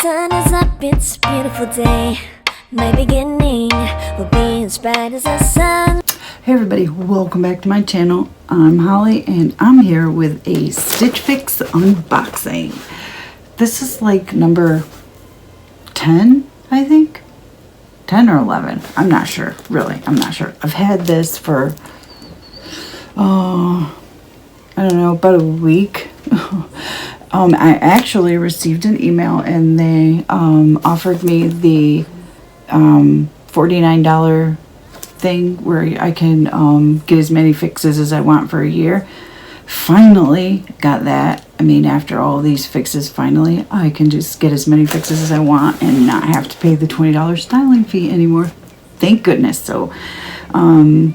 sun is up, it's a beautiful day. My beginning will be as bright as the sun. Hey everybody, welcome back to my channel. I'm Holly and I'm here with a Stitch Fix unboxing. This is like number 10, I think. 10 or 11. I'm not sure, really. I'm not sure. I've had this for, I don't know, about a week. I actually received an email and they offered me the $49 thing where I can get as many fixes as I want for a year. Finally got that. I mean, after all these fixes, finally I can just get as many fixes as I want and not have to pay the $20 styling fee anymore. Thank goodness. So I'm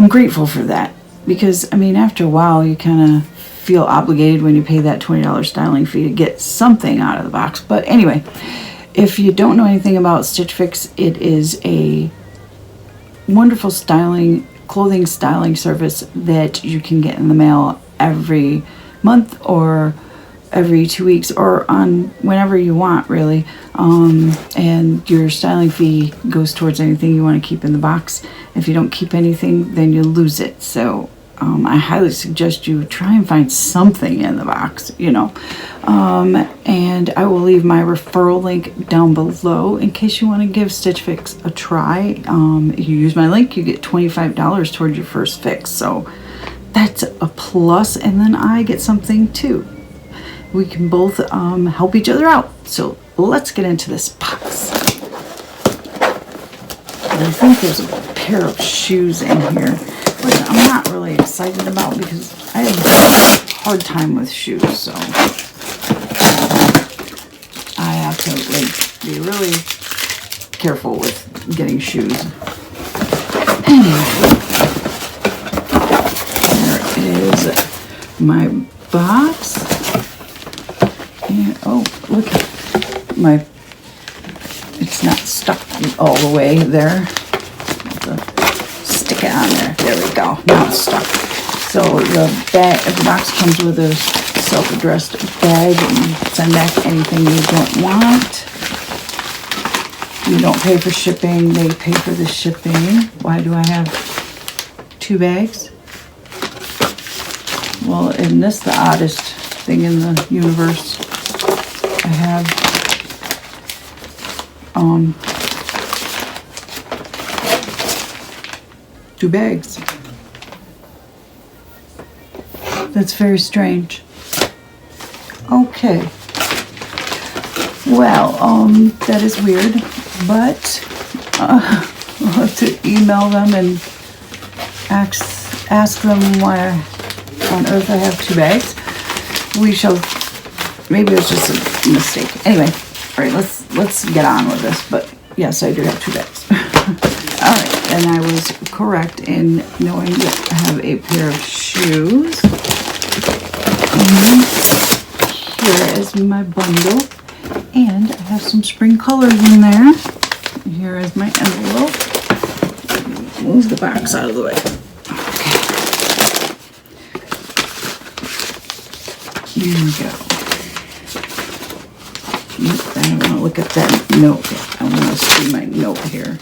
grateful for that. Because, I mean, after a while, you kind of feel obligated when you pay that $20 styling fee to get something out of the box. But anyway, if you don't know anything about Stitch Fix, it is a wonderful clothing styling service that you can get in the mail every month or every 2 weeks or on whenever you want, really. And your styling fee goes towards anything you want to keep in the box. If you don't keep anything, then you lose it. So I highly suggest you try and find something in the box, you know. And I will leave my referral link down below in case you want to give Stitch Fix a try. If you use my link, you get $25 towards your first fix. So that's a plus, and then I get something too. We can both help each other out. So let's get into this box. I think there's a pair of shoes in here, which I'm not really excited about because I have a hard time with shoes. So I have to be really careful with getting shoes. Anyway, there is my box. And, oh, look at it's not stuck all the way there. Stick it on there. There we go. Now it's stuck. So the box comes with a self-addressed bag, and you send back anything you don't want. You don't pay for shipping. They pay for the shipping. Why do I have 2 bags? Well, isn't this the oddest thing in the universe? I have 2 bags. That's very strange. Okay. Well, that is weird, but I'll have to email them and ask them why on earth I have 2 bags. We shall. Maybe it was just a mistake. Anyway, all right, let's get on with this. But yes, I do have 2 bags. All right, and I was correct in knowing that I have a pair of shoes. And here is my bundle, and I have some spring colors in there. Here is my envelope. Move the box out of the way. Okay. Here we go. I don't want to look at that note yet. I want to see my note here.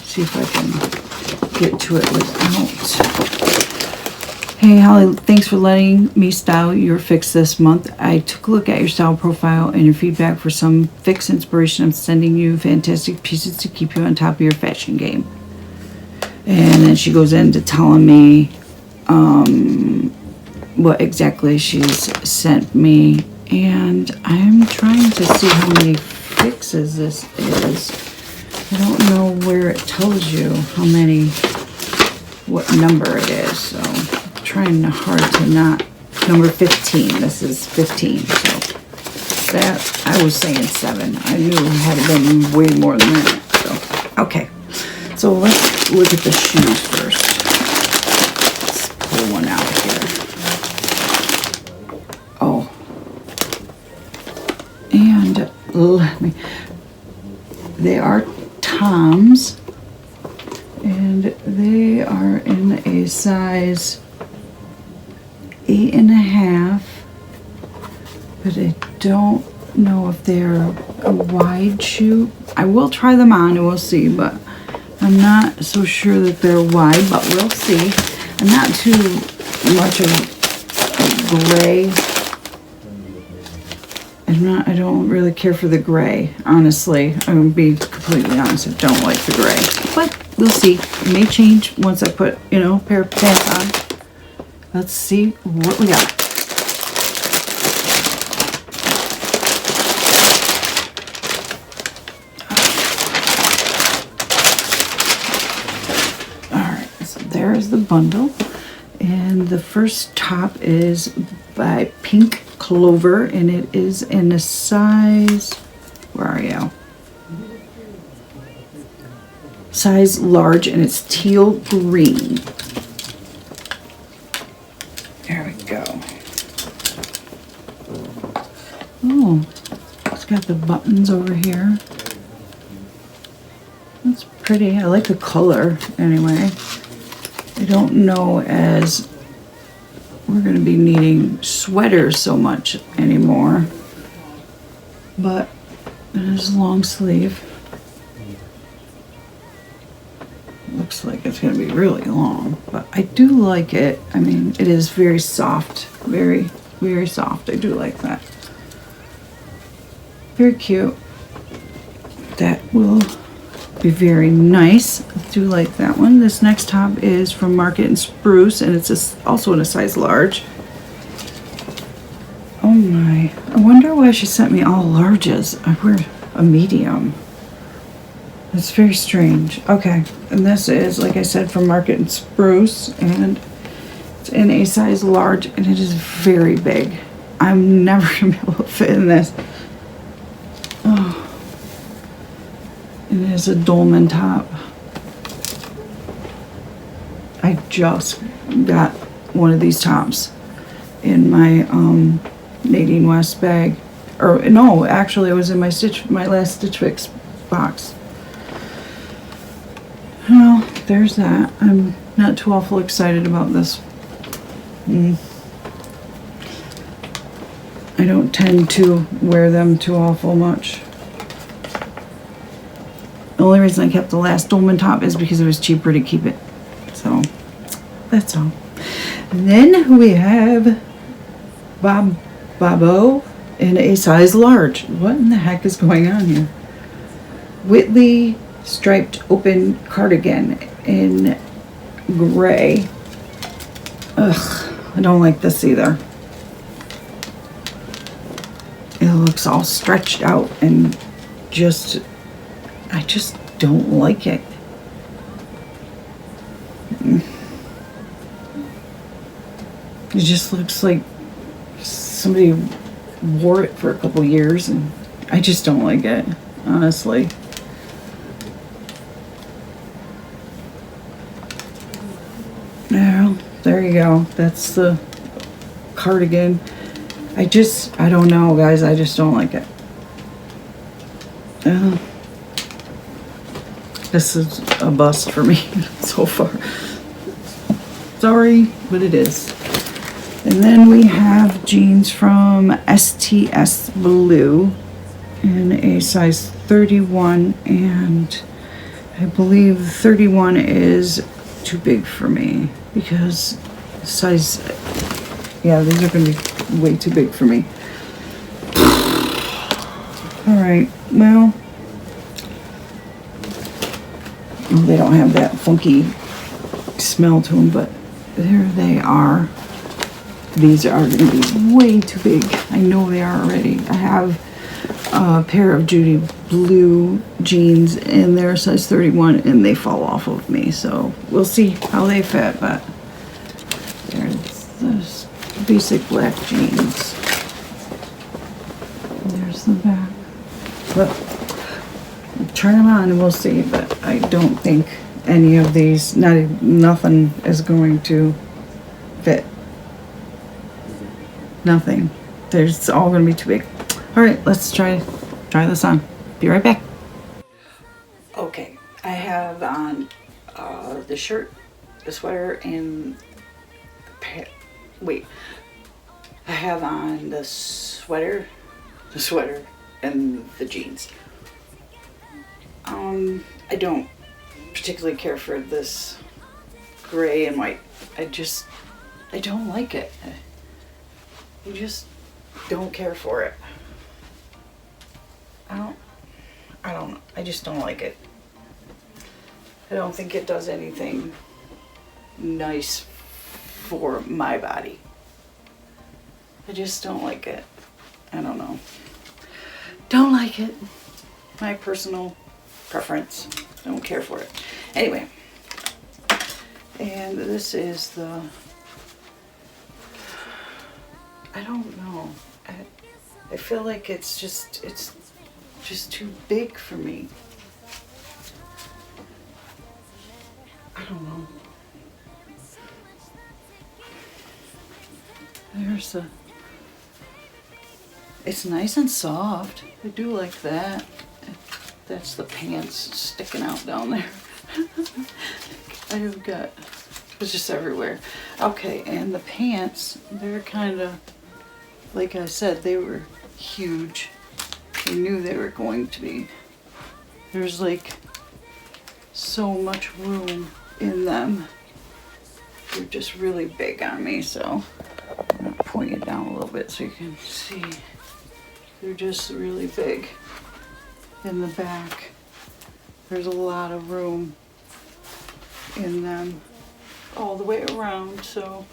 See if I can get to it without. Hey Holly, thanks for letting me style your fix this month. I took a look at your style profile and your feedback for some fix inspiration. I'm sending you fantastic pieces to keep you on top of your fashion game. And then she goes into telling me what exactly she's sent me. And I'm trying to see how many fixes this is. I don't know where it tells you how many, what number it is. So I'm trying hard to not. Number 15. This is 15. So that, I was saying 7. I knew it had been way more than that. So, okay. So let's look at the shoes first. Let's pull one out here. Oh. And they are Toms, and they are in a size 8.5 but I don't know if they're a wide shoe. I will try them on and we'll see, but I'm not so sure that they're wide, but we'll see. I'm not too much of gray. I don't really care for the gray, honestly. I'm gonna be completely honest, I don't like the gray. But we'll see. It may change once I put, you know, a pair of pants on. Let's see what we got. Alright, so there's the bundle. And the first top is by Pink Clover, and it is in a size, where are you? Size large, and it's teal green. There we go. Oh, it's got the buttons over here. That's pretty. I like the color anyway. I don't know as we're going to be needing sweaters so much anymore, but it is long sleeve. Looks like it's going to be really long, but I do like it. I mean, it is very soft, very, very soft. I do like that. Very cute. That will be very nice. I do like that one. This next top is from Market and Spruce, and it's also in a size large. Oh my, I wonder why she sent me all larges. I wear a medium. It's very strange. Okay, and this is, like I said, from Market and Spruce, and it's in a size large, and it is very big. I'm never gonna be able to fit in this. Oh. It is a dolman top. I just got one of these tops in my Nadine West bag. Or no, actually it was in my last Stitch Fix box. Well, there's that. I'm not too awful excited about this. I don't tend to wear them too awful much. The only reason I kept the last dolman top is because it was cheaper to keep it. So, that's all. And then we have Babo in a size large. What in the heck is going on here? Whitley striped open cardigan in gray. Ugh, I don't like this either. It looks all stretched out and I just don't like it. It just looks like somebody wore it for a couple years, and I just don't like it, honestly. Well, there you go. That's the cardigan. I don't know, guys. I just don't like it. This is a bust for me so far. Sorry, but it is. And then we have jeans from STS Blue in a size 31, and I believe 31 is too big for me because size, yeah, these are going to be way too big for me. All right, well, they don't have that funky smell to them, but there they are. These are going to be way too big. I know they are already. I have a pair of Judy blue jeans in their size 31, and they fall off of me, so we'll see how they fit. But there's those basic black jeans. And there's the back. But try them on and we'll see, but I don't think any of these, nothing is going to fit. Nothing. It's all going to be too big. All right, let's try this on. Be right back. Okay, I have on the shirt, the sweater, and I have on the sweater, and the jeans. I don't particularly care for this gray and white. I don't like it. I just don't care for it. I don't know. I just don't like it. I don't think it does anything nice for my body. I just don't like it. I don't know. Don't like it. My personal preference. Don't care for it. Anyway. And this is the, I don't know. I feel like it's just too big for me. I don't know. There's the, it's nice and soft. I do like that. That's the pants sticking out down there. I've got, it's just everywhere. Okay, and the pants, they're kind of, like I said, they were huge. I knew they were going to be. There's like so much room in them. They're just really big on me, so I'm gonna point it down a little bit so you can see. They're just really big in the back. There's a lot of room in them all the way around, so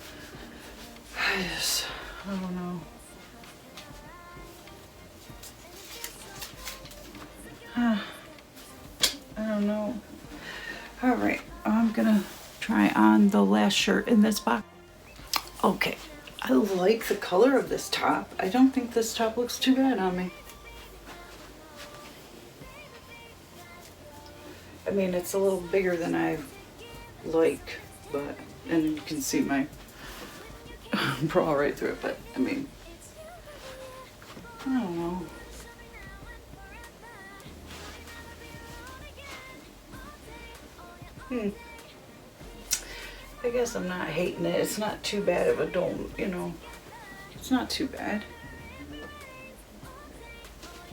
I don't know. I don't know. All right, I'm gonna try on the last shirt in this box. Okay, I like the color of this top. I don't think this top looks too bad on me. I mean, it's a little bigger than I like, but, and you can see my bra right through it, but I mean, I don't know. I guess I'm not hating it. It's not too bad if I don't, you know, it's not too bad.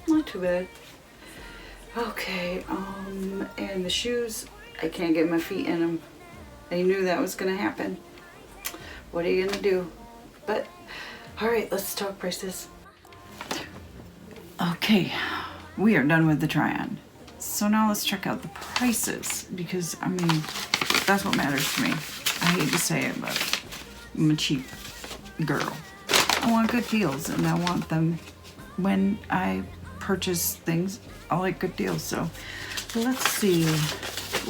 Not too bad. Okay, and the shoes, I can't get my feet in them. I knew that was gonna happen. What are you gonna do? But, all right, let's talk prices. Okay, we are done with the try-on. So now let's check out the prices, because, I mean, that's what matters to me. I hate to say it, but I'm a cheap girl. I want good deals, and I want them when I purchase things. I like good deals, so let's see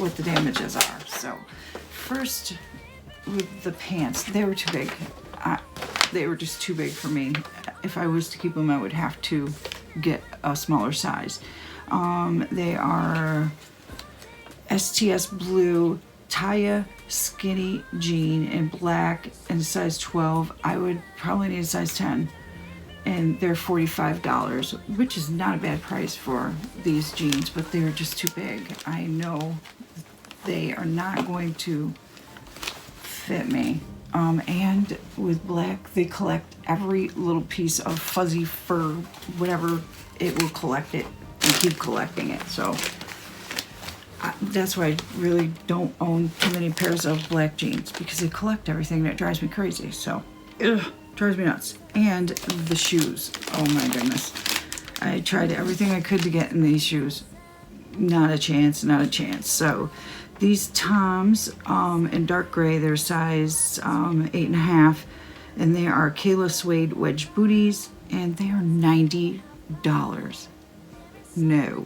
what the damages are. So first, with the pants, they were too big. They were just too big for me. If I was to keep them, I would have to get a smaller size. They are STS blue, Taya skinny jean in black and size 12. I would probably need a size 10. And they're $45, which is not a bad price for these jeans, but they're just too big. I know they are not going to fit me. And with black, they collect every little piece of fuzzy fur, whatever, it will collect it and keep collecting it. So that's why I really don't own too many pairs of black jeans, because they collect everything. That drives me crazy. So, ugh. Drives me nuts. And the shoes. Oh my goodness. I tried everything I could to get in these shoes. Not a chance, not a chance. So these Toms in dark gray, they're size 8.5, and they are Kayla suede wedge booties, and they are $90. No,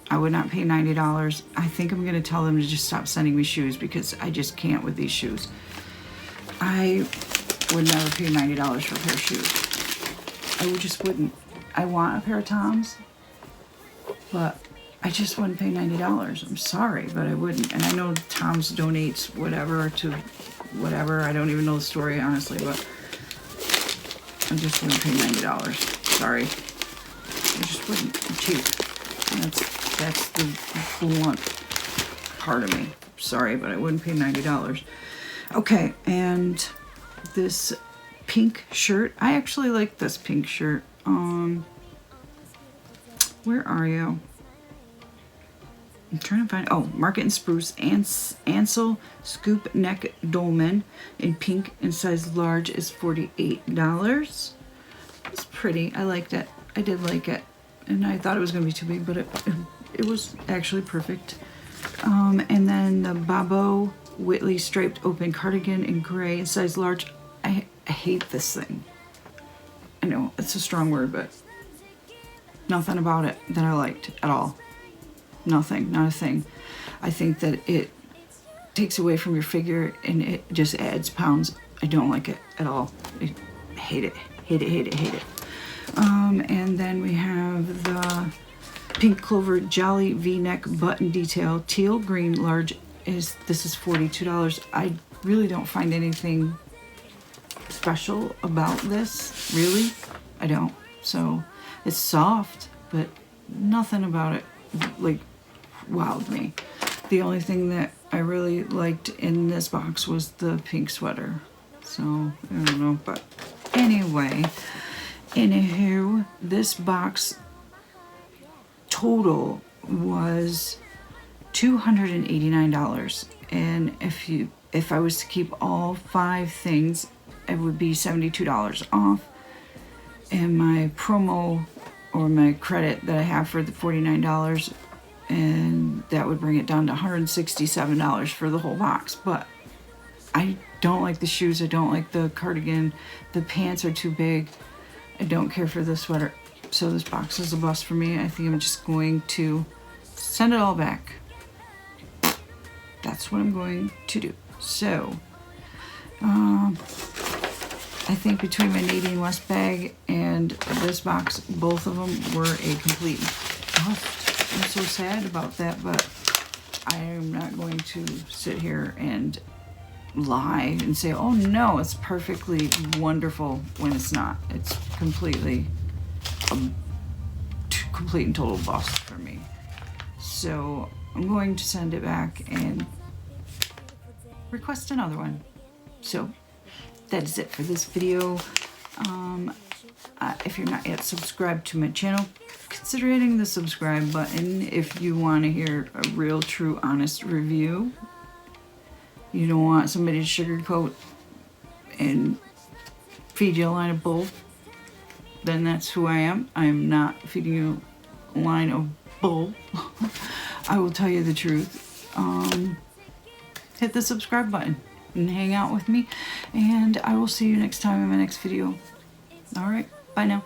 I would not pay $90. I think I'm gonna tell them to just stop sending me shoes, because I just can't with these shoes. I would never pay $90 for a pair of shoes. I just wouldn't. I want a pair of Toms, but I just wouldn't pay $90. I'm sorry, but I wouldn't. And I know Toms donates whatever to whatever. I don't even know the story, honestly, but I just wouldn't pay $90. Sorry. I just wouldn't. I'm cheap. And that's the blunt part of me. Sorry, but I wouldn't pay $90. Okay, and this pink shirt. I actually like this pink shirt. Where are you? I'm trying to find, oh, Market and Spruce, Ansel Scoop Neck Dolman in pink and size large is $48. It's pretty. I liked it. I did like it. And I thought it was going to be too big, but it was actually perfect. And then the Bobo Whitley striped open cardigan in gray in size large. I hate this thing. I know it's a strong word, but nothing about it that I liked at all. Nothing, not a thing. I think that it takes away from your figure and it just adds pounds. I don't like it at all. I hate it, hate it, hate it, hate it. And then we have the Pink Clover Jolly V-neck button detail, teal green large. This is $42. I really don't find anything special about this, really. I don't. So it's soft, but nothing about it like wowed me. The only thing that I really liked in this box was the pink sweater. So I don't know, but anyway, anywho, this box total was $289, and if I was to keep all 5 things, it would be $72 off. And my promo or my credit that I have for the $49, and that would bring it down to $167 for the whole box. But I don't like the shoes, I don't like the cardigan, the pants are too big, I don't care for the sweater. So this box is a bust for me. I think I'm just going to send it all back. That's what I'm going to do. So I think between my Nadine West bag and this box, both of them were a complete bust. I'm so sad about that, but I am not going to sit here and lie and say, oh no, it's perfectly wonderful, when it's not. It's completely complete and total bust for me. So I'm going to send it back and request another one. So that is it for this video. If you're not yet subscribed to my channel, consider hitting the subscribe button if you want to hear a real, true, honest review. You don't want somebody to sugarcoat and feed you a line of bull, then that's who I am. I am not feeding you a line of bull. I will tell you the truth. Hit the subscribe button and hang out with me, and I will see you next time in my next video. Alright, bye now.